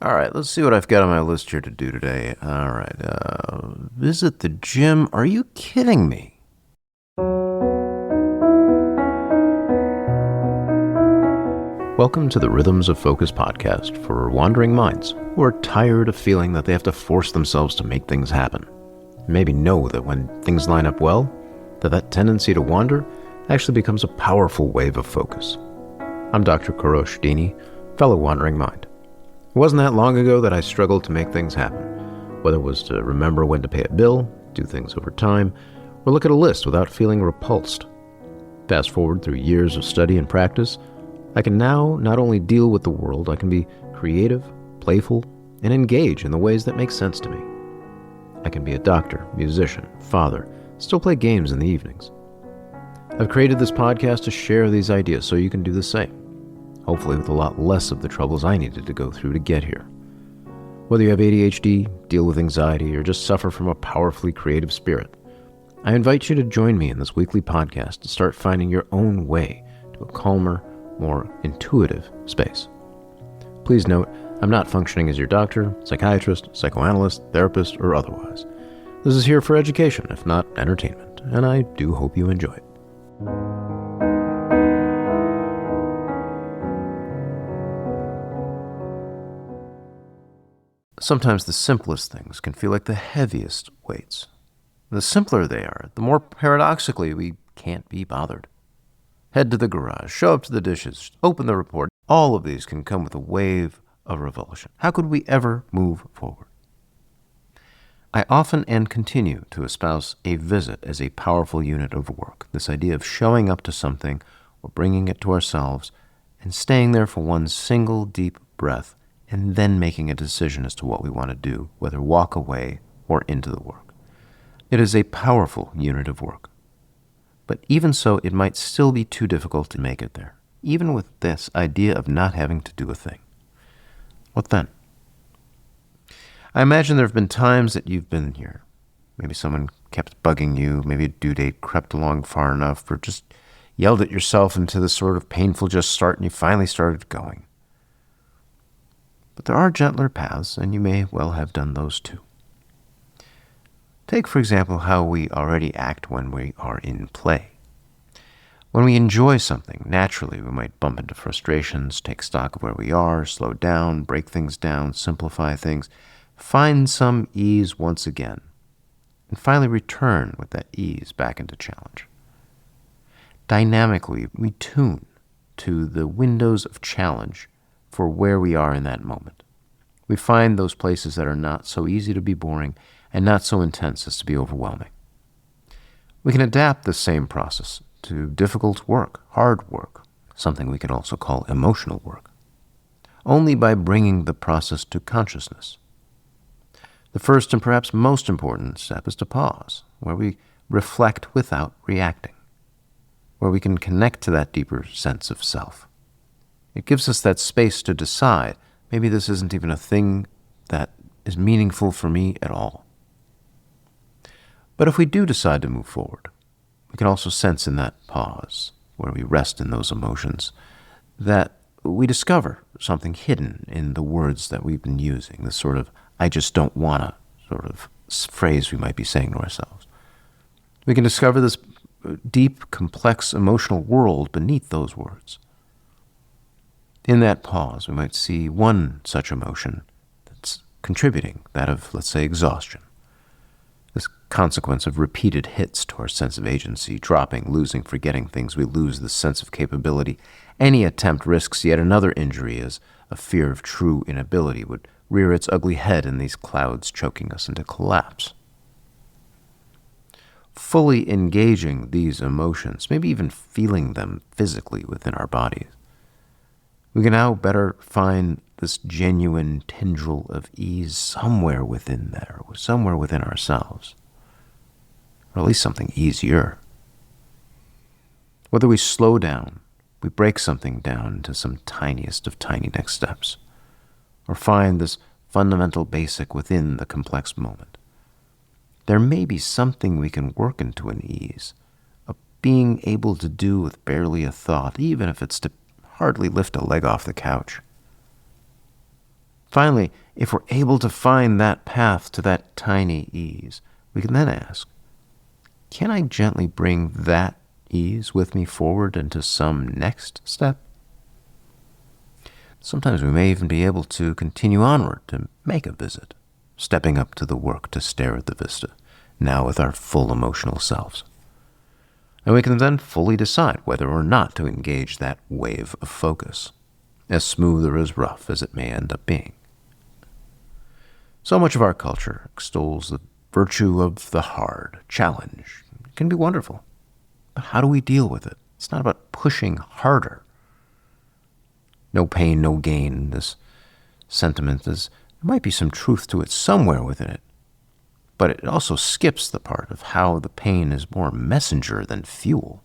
All right, let's see what I've got on my list here to do today. All right, visit the gym. Are you kidding me? Welcome to the Rhythms of Focus podcast for wandering minds who are tired of feeling that they have to force themselves to make things happen. Maybe know that when things line up well, that tendency to wander actually becomes a powerful wave of focus. I'm Dr. Kourosh Dini, fellow wandering mind. It wasn't that long ago that I struggled to make things happen, whether it was to remember when to pay a bill, do things over time, or look at a list without feeling repulsed. Fast forward through years of study and practice, I can now not only deal with the world, I can be creative, playful, and engage in the ways that make sense to me. I can be a doctor, musician, father, still play games in the evenings. I've created this podcast to share these ideas so you can do the same. Hopefully with a lot less of the troubles I needed to go through to get here. Whether you have ADHD, deal with anxiety, or just suffer from a powerfully creative spirit, I invite you to join me in this weekly podcast to start finding your own way to a calmer, more intuitive space. Please note, I'm not functioning as your doctor, psychiatrist, psychoanalyst, therapist, or otherwise. This is here for education, if not entertainment, and I do hope you enjoy it. Sometimes the simplest things can feel like the heaviest weights. The simpler they are, the more paradoxically we can't be bothered. Head to the garage, show up to the dishes, open the report. All of these can come with a wave of revulsion. How could we ever move forward? I often and continue to espouse a visit as a powerful unit of work. This idea of showing up to something or bringing it to ourselves and staying there for one single deep breath and then making a decision as to what we want to do, whether walk away or into the work. It is a powerful unit of work. But even so, it might still be too difficult to make it there, even with this idea of not having to do a thing. What then? I imagine there have been times that you've been here. Maybe someone kept bugging you, maybe a due date crept along far enough, or just yelled at yourself into this sort of painful just start and you finally started going. But there are gentler paths, and you may well have done those too. Take, for example, how we already act when we are in play. When we enjoy something, naturally we might bump into frustrations, take stock of where we are, slow down, break things down, simplify things, find some ease once again, and finally return with that ease back into challenge. Dynamically, we tune to the windows of challenge for where we are in that moment. We find those places that are not so easy to be boring and not so intense as to be overwhelming. We can adapt the same process to difficult work, hard work, something we can also call emotional work, only by bringing the process to consciousness. The first and perhaps most important step is to pause, where we reflect without reacting, where we can connect to that deeper sense of self. It gives us that space to decide, maybe this isn't even a thing that is meaningful for me at all. But if we do decide to move forward, we can also sense in that pause, where we rest in those emotions, that we discover something hidden in the words that we've been using, this sort of I just don't wanna sort of phrase we might be saying to ourselves. We can discover this deep, complex emotional world beneath those words. In that pause, we might see one such emotion that's contributing, that of, let's say, exhaustion. This consequence of repeated hits to our sense of agency, dropping, losing, forgetting things, we lose the sense of capability. Any attempt risks yet another injury, as a fear of true inability would rear its ugly head in these clouds, choking us into collapse. Fully engaging these emotions, maybe even feeling them physically within our bodies, we can now better find this genuine tendril of ease somewhere within there, somewhere within ourselves, or at least something easier. Whether we slow down, we break something down into some tiniest of tiny next steps, or find this fundamental basic within the complex moment. There may be something we can work into an ease, a being able to do with barely a thought, even if it's to hardly lift a leg off the couch. Finally, if we're able to find that path to that tiny ease, we can then ask, can I gently bring that ease with me forward into some next step? Sometimes we may even be able to continue onward to make a visit, stepping up to the work to stare at the vista, now with our full emotional selves. And we can then fully decide whether or not to engage that wave of focus, as smooth or as rough as it may end up being. So much of our culture extols the virtue of the hard challenge. It can be wonderful, but how do we deal with it? It's not about pushing harder. No pain, no gain. This sentiment there might be some truth to it somewhere within it, but it also skips the part of how the pain is more messenger than fuel.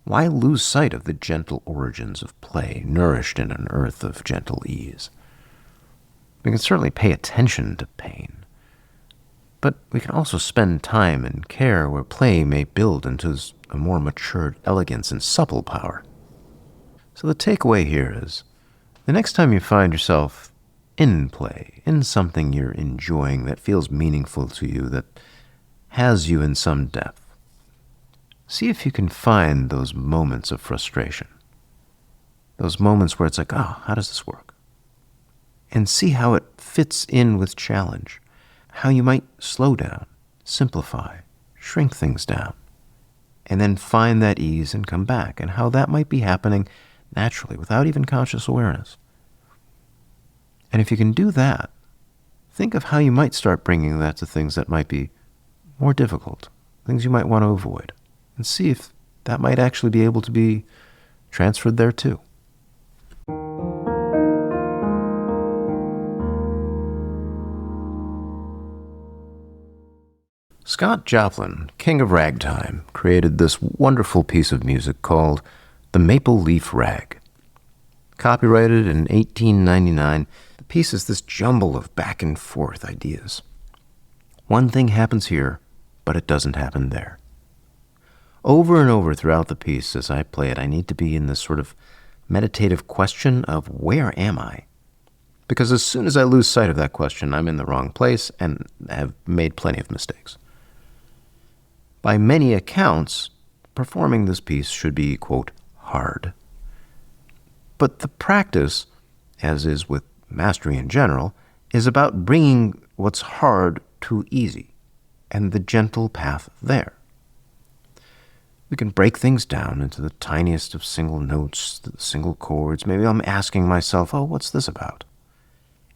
Why lose sight of the gentle origins of play, nourished in an earth of gentle ease? We can certainly pay attention to pain, but we can also spend time and care where play may build into a more matured elegance and supple power. So the takeaway here is, the next time you find yourself in play, in something you're enjoying that feels meaningful to you, that has you in some depth, see if you can find those moments of frustration, those moments where it's like, oh, how does this work? And see how it fits in with challenge, how you might slow down, simplify, shrink things down, and then find that ease and come back, and how that might be happening naturally without even conscious awareness. And if you can do that, think of how you might start bringing that to things that might be more difficult, things you might want to avoid, and see if that might actually be able to be transferred there too. Scott Joplin, king of ragtime, created this wonderful piece of music called The Maple Leaf Rag. Copyrighted in 1899, the piece is this jumble of back and forth ideas. One thing happens here, but it doesn't happen there. Over and over throughout the piece, as I play it, I need to be in this sort of meditative question of where am I? Because as soon as I lose sight of that question, I'm in the wrong place and have made plenty of mistakes. By many accounts, performing this piece should be, quote, hard. But the practice, as is with mastery in general, is about bringing what's hard to easy, and the gentle path there. We can break things down into the tiniest of single notes, the single chords. Maybe I'm asking myself, oh, what's this about?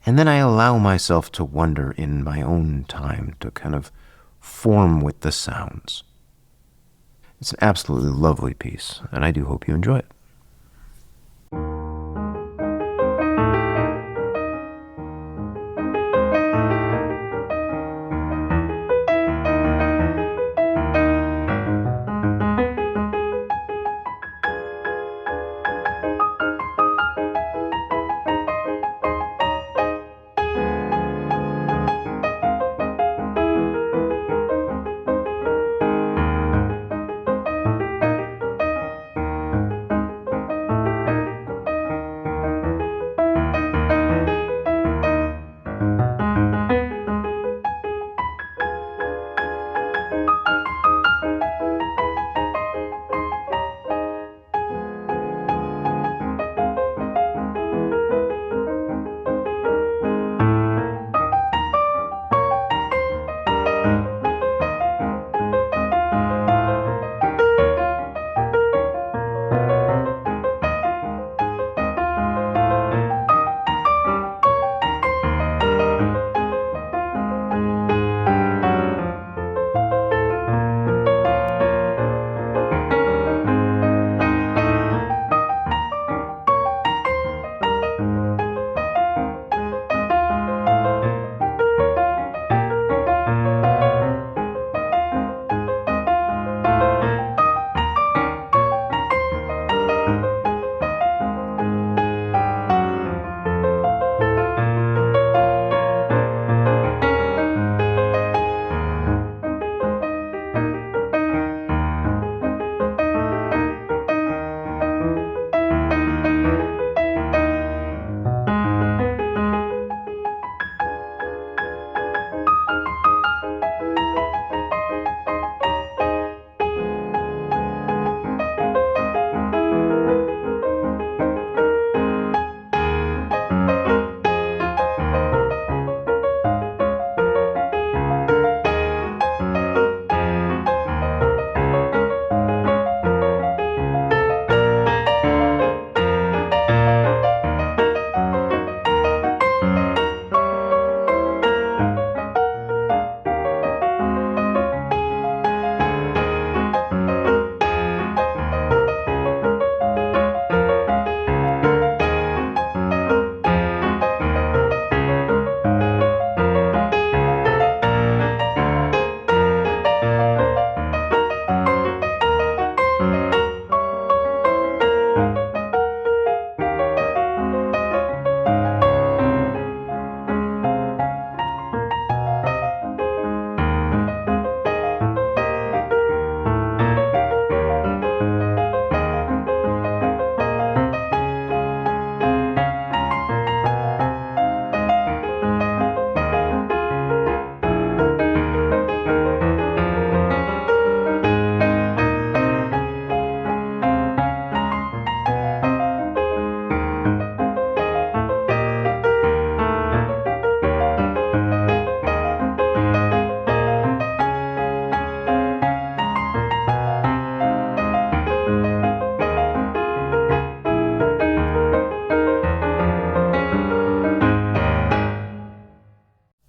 And then I allow myself to wonder in my own time to kind of form with the sounds. It's an absolutely lovely piece, and I do hope you enjoy it.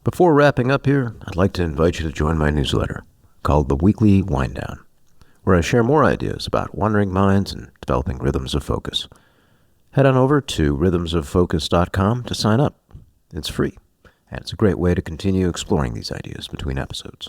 Before wrapping up here, I'd like to invite you to join my newsletter called The Weekly Wind Down, where I share more ideas about wandering minds and developing rhythms of focus. Head on over to rhythmsoffocus.com to sign up. It's free, and it's a great way to continue exploring these ideas between episodes.